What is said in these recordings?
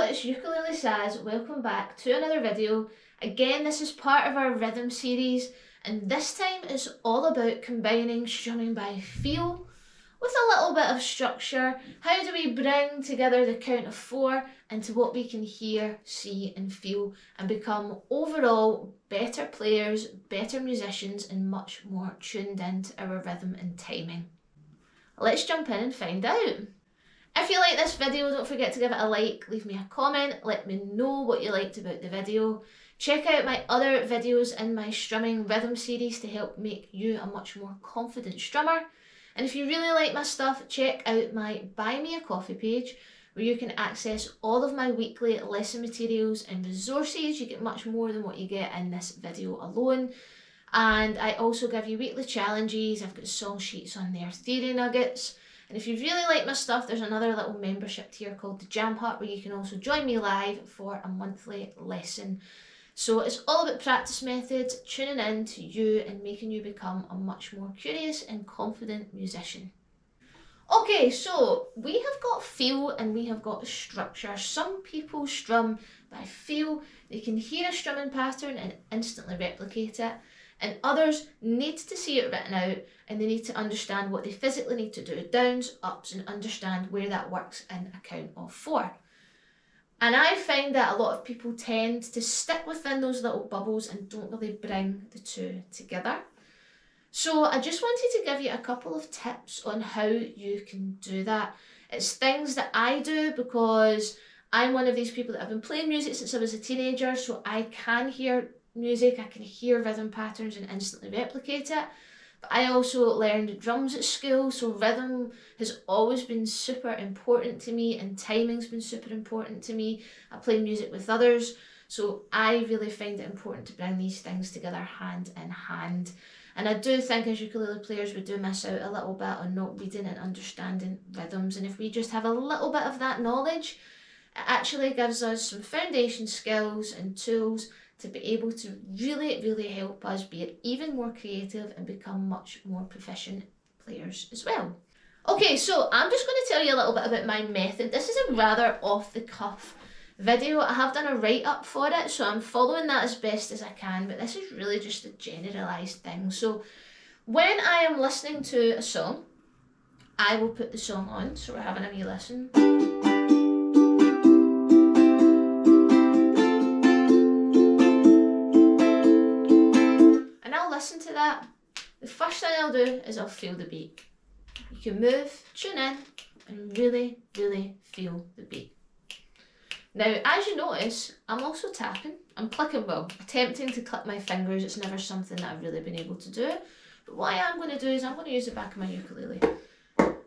it's Ukulele Saz. Welcome back to another video. Again, this is part of our rhythm series, and this time it's all about combining strumming by feel with a little bit of structure. How do we bring together the count of 4 into what we can hear, see and feel, and become overall better players, better musicians, and much more tuned into our rhythm and timing? Let's jump in and find out. If you like this video, don't forget to give it a like, leave me a comment, let me know what you liked about the video. Check out my other videos in my strumming rhythm series to help make you a much more confident strummer. And if you really like my stuff, check out my Buy Me a Coffee page, where you can access all of my weekly lesson materials and resources. You get much more than what you get in this video alone. And I also give you weekly challenges. I've got song sheets on there, theory nuggets. And if you really like my stuff, there's another little membership tier called the Jam Hut, where you can also join me live for a monthly lesson. So it's all about practice methods, tuning in to you and making you become a much more curious and confident musician. Okay, so we have got feel and we have got structure. Some people strum by feel. They can hear a strumming pattern and instantly replicate it. And others need to see it written out, and they need to understand what they physically need to do, downs, ups, and understand where that works in a count of 4. And I find that a lot of people tend to stick within those little bubbles and don't really bring the two together. So I just wanted to give you a couple of tips on how you can do that. It's things that I do because I'm one of these people that have been playing music since I was a teenager, so I can hear music, I can hear rhythm patterns and instantly replicate it. But I also learned drums at school, so rhythm has always been super important to me and timing's been super important to me. I play music with others, so I really find it important to bring these things together hand in hand. And I do think as ukulele players we do miss out a little bit on not reading and understanding rhythms, and if we just have a little bit of that knowledge, it actually gives us some foundation skills and tools to be able to really help us be even more creative and become much more proficient players as well. Okay, so I'm just going to tell you a little bit about my method. This is a rather off-the-cuff video. I have done a write-up for it, so I'm following that as best as I can, but this is really just a generalised thing. So when I am listening to a song, I will put the song on, so we're having a wee listen. Listen to that. The first thing I'll do is I'll feel the beat. You can move, tune in, and really feel the beat. Now, as you notice, I'm also tapping. I'm clicking, well, attempting to click my fingers. It's never something that I've really been able to do. But what I am going to do is I'm going to use the back of my ukulele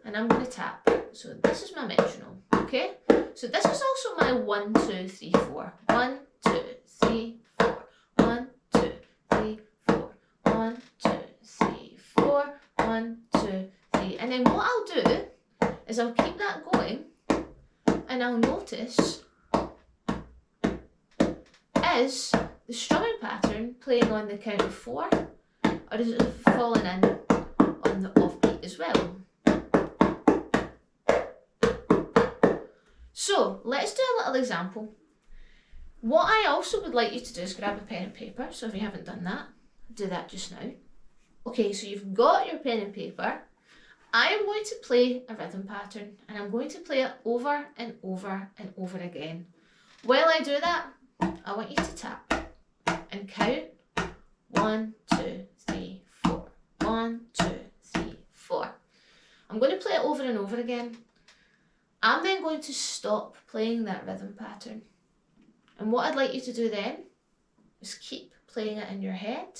and I'm going to tap. So this is my metronome, okay? So this is also my 1, 2, 3, 4. 1, 2, 3, 4. 1, 2, 3, 4. 1, 2, 3, 4. 1, 2, 3. And then what I'll do is I'll keep that going and I'll notice is the strumming pattern playing on the count of 4, or is it falling in on the offbeat as well? So let's do a little example. What I also would like you to do is grab a pen and paper. So if you haven't done that, do that just now. Okay, so you've got your pen and paper. I am going to play a rhythm pattern and I'm going to play it over and over and over again. While I do that, I want you to tap and count 1, 2, 3, 4. 1, 2, 3, 4. I'm going to play it over and over again. I'm then going to stop playing that rhythm pattern. And what I'd like you to do then is keep playing it in your head,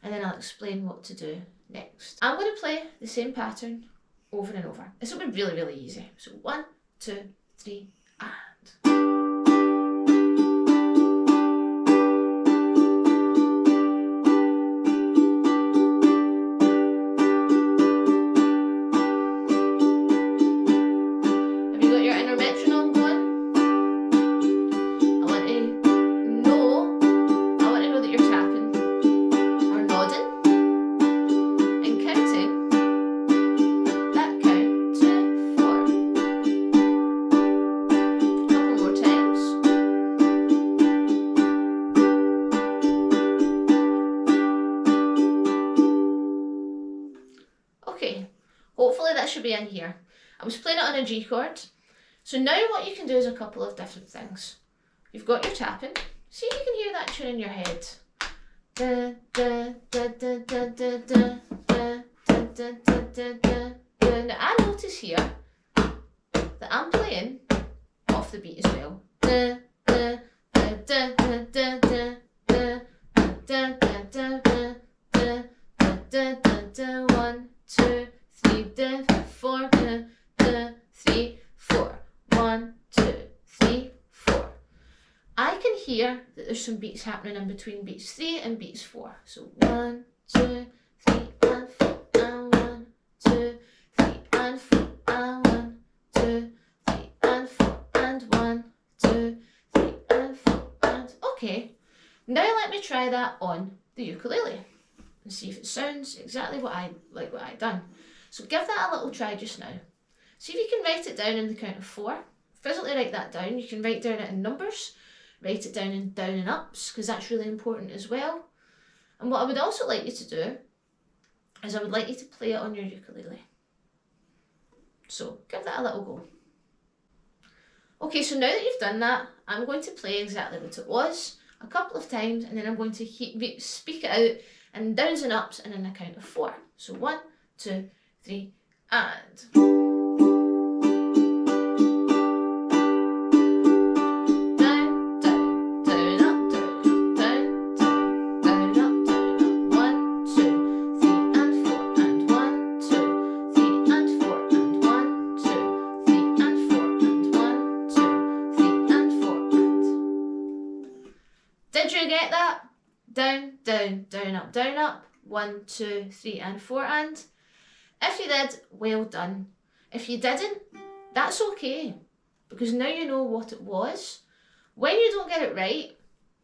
and then I'll explain what to do next. I'm going to play the same pattern over and over. This will be really easy. So 1, 2, 3, and. in here. I was playing it on a G chord. So now what you can do is a couple of different things. You've got your tapping. See if you can hear that tune in your head. Da, da, da, da, da, da, da, da, da, da, da, da, da. Now I notice here that I'm playing off the beat as well. Da, da, da, da, da, da, da, da, da, da, da, da, da, da, da, da. 1, 2, 3, da, 4, da, da, 3, 4. 1, 2, 3, 4. I can hear that there's some beats happening in between beats 3 and beats 4. So 1, 2, 3 and 4 and 1, 2, 3 and 4 and 1, 2, 3 and 4 and 1, 2, 3 and 4 and... Okay, now let me try that on the ukulele and see if it sounds exactly what I done. So give that a little try just now. See if you can write it down in the count of 4. Physically write that down. You can write down it in numbers, write it down in down and ups, because that's really important as well. And what I would also like you to do is I would like you to play it on your ukulele. So give that a little go. Okay, so now that you've done that, I'm going to play exactly what it was a couple of times, and then I'm going to speak it out in downs and ups and in a count of 4. So 1, 2, 3, and... Did you get that? Down, down, down, up. 1, 2, 3 and 4 and. If you did, well done. If you didn't, that's okay, because now you know what it was. When you don't get it right,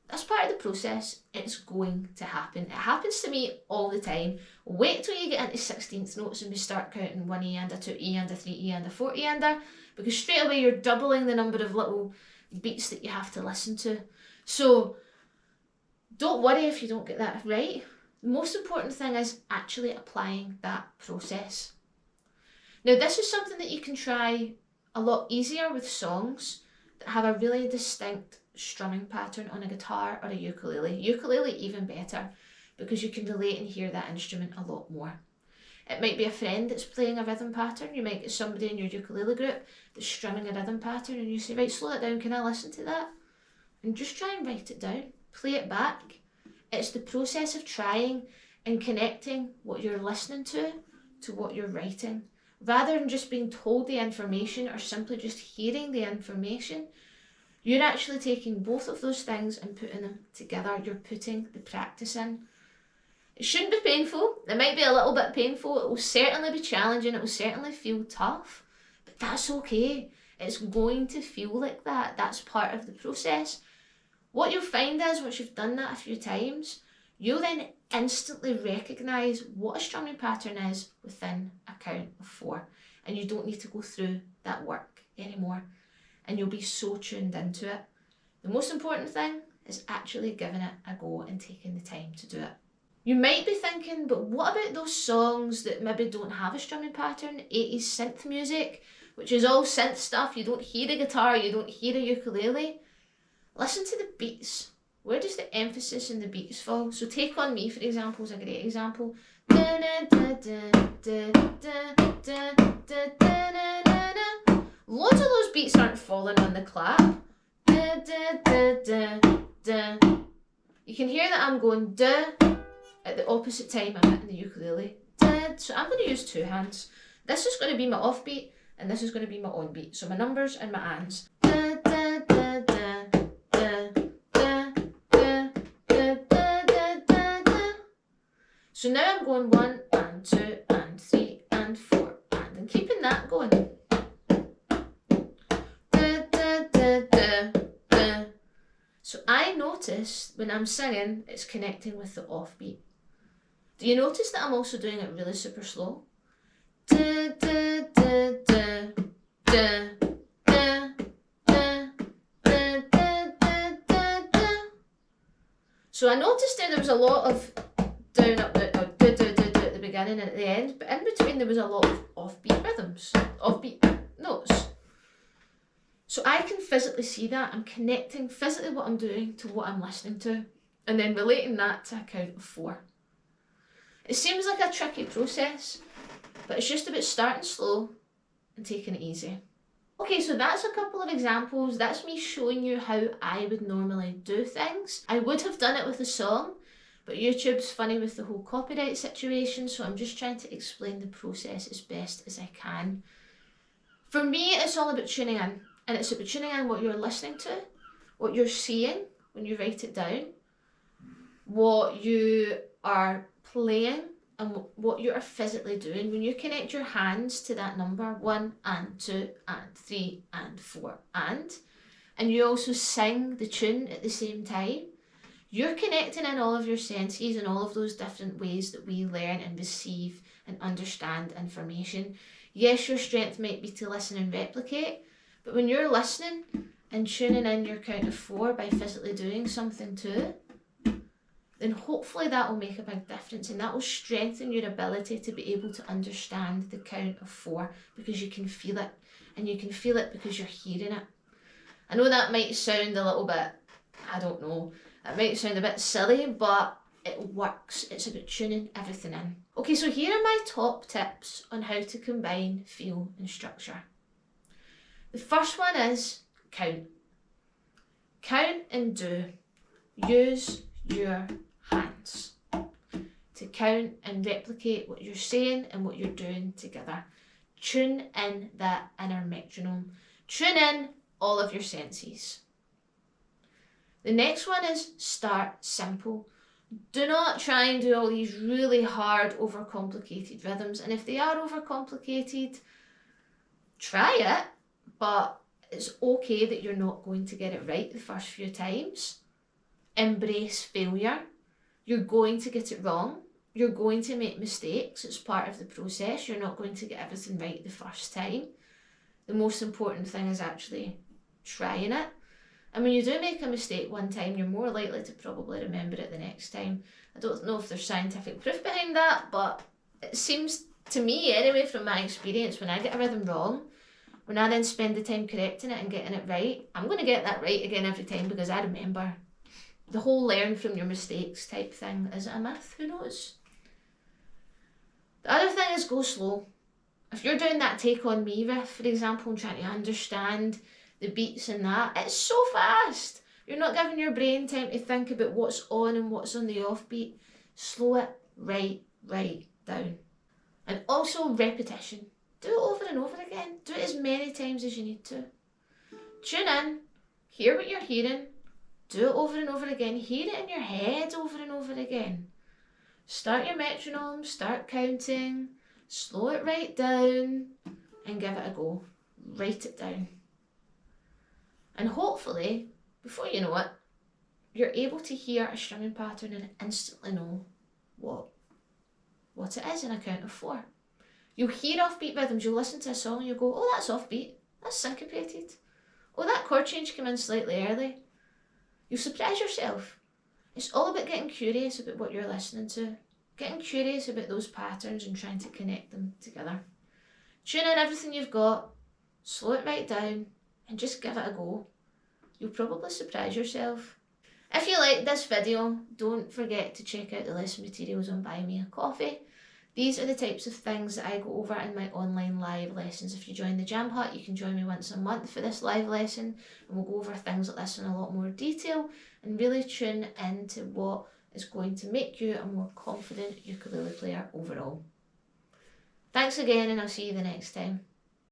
that's part of the process. It's going to happen. It happens to me all the time. Wait till you get into 16th notes and we start counting 1E and a 2E and a 3E and a 4E and a, because straight away you're doubling the number of little beats that you have to listen to. So don't worry if you don't get that right. The most important thing is actually applying that process. Now this is something that you can try a lot easier with songs that have a really distinct strumming pattern on a guitar or a ukulele. Ukulele even better, because you can relate and hear that instrument a lot more. It might be a friend that's playing a rhythm pattern. You might get somebody in your ukulele group that's strumming a rhythm pattern and you say, right, slow it down, can I listen to that? And just try and write it down. Play it back. It's the process of trying and connecting what you're listening to what you're writing. Rather than just being told the information or simply just hearing the information, you're actually taking both of those things and putting them together. You're putting the practice in. It shouldn't be painful. It might be a little bit painful. It will certainly be challenging. It will certainly feel tough, but that's okay. It's going to feel like that. That's part of the process. What you'll find is, once you've done that a few times, you'll then instantly recognise what a strumming pattern is within a count of 4. And you don't need to go through that work anymore. And you'll be so tuned into it. The most important thing is actually giving it a go and taking the time to do it. You might be thinking, but what about those songs that maybe don't have a strumming pattern? 80s synth music, which is all synth stuff. You don't hear a guitar, you don't hear a ukulele. Listen to the beats. Where does the emphasis in the beats fall? So Take On Me, for example, is a great example. Loads of those beats aren't falling on the clap. You can hear that I'm going da at the opposite time I'm hitting the ukulele. So I'm going to use 2 hands. This is going to be my offbeat and this is going to be my onbeat. So my numbers and my ands. So now I'm going 1 and 2 and 3 and 4 and keeping that going. So I notice when I'm singing, it's connecting with the offbeat. Do you notice that I'm also doing it really super slow? So I noticed there was a lot of down, up, down, at the beginning and at the end, but in between there was a lot of offbeat rhythms, offbeat notes. So I can physically see that. I'm connecting physically what I'm doing to what I'm listening to, and then relating that to a count of 4. It seems like a tricky process, but it's just about starting slow and taking it easy. Okay, so that's a couple of examples. That's me showing you how I would normally do things. I would have done it with a song, but YouTube's funny with the whole copyright situation, so I'm just trying to explain the process as best as I can. For me, it's all about tuning in, and it's about tuning in what you're listening to, what you're seeing when you write it down, what you are playing, and what you are physically doing. When you connect your hands to that number 1 and 2 and 3 and 4 and you also sing the tune at the same time, you're connecting in all of your senses and all of those different ways that we learn and receive and understand information. Yes, your strength might be to listen and replicate, but when you're listening and tuning in your count of 4 by physically doing something too, then hopefully that will make a big difference, and that will strengthen your ability to be able to understand the count of 4, because you can feel it, and you can feel it because you're hearing it. I know that might sound a little bit, I don't know, it might sound a bit silly, but it works. It's about tuning everything in. Okay, so here are my top tips on how to combine feel and structure. The first one is count. Count and do. Use your hands to count and replicate what you're saying and what you're doing together. Tune in that inner metronome. Tune in all of your senses. The next one is start simple. Do not try and do all these really hard, overcomplicated rhythms, and if they are overcomplicated, try it, but it's okay that you're not going to get it right the first few times. Embrace failure. You're going to get it wrong. You're going to make mistakes. It's part of the process. You're not going to get everything right the first time. The most important thing is actually trying it. And when you do make a mistake one time, you're more likely to probably remember it the next time. I don't know if there's scientific proof behind that, but it seems to me, anyway, from my experience, when I get a rhythm wrong, when I then spend the time correcting it and getting it right, I'm going to get that right again every time because I remember. The whole learn from your mistakes type thing, is it a myth? Who knows? The other thing is go slow. If you're doing that Take On Me riff, for example, and trying to understand the beats and that, it's so fast. You're not giving your brain time to think about what's on and what's on the offbeat. Slow it right down. And also repetition. Do it over and over again. Do it as many times as you need to. Tune in, hear what you're hearing, do it over and over again, hear it in your head over and over again. Start your metronome, start counting, slow it right down, and give it a go. Write it down. And hopefully, before you know it, you're able to hear a strumming pattern and instantly know what it is in a count of 4. You'll hear offbeat rhythms, you'll listen to a song and you'll go, oh, that's offbeat, that's syncopated. Oh, that chord change came in slightly early. You'll surprise yourself. It's all about getting curious about what you're listening to, getting curious about those patterns and trying to connect them together. Tune in everything you've got, slow it right down, and just give it a go. You'll probably surprise yourself. If you liked this video, don't forget to check out the lesson materials on BuyMeCoffee. These are the types of things that I go over in my online live lessons. If you join the Jam Hut, you can join me once a month for this live lesson, and we'll go over things like this in a lot more detail and really tune into what is going to make you a more confident ukulele player overall. Thanks again, and I'll see you the next time.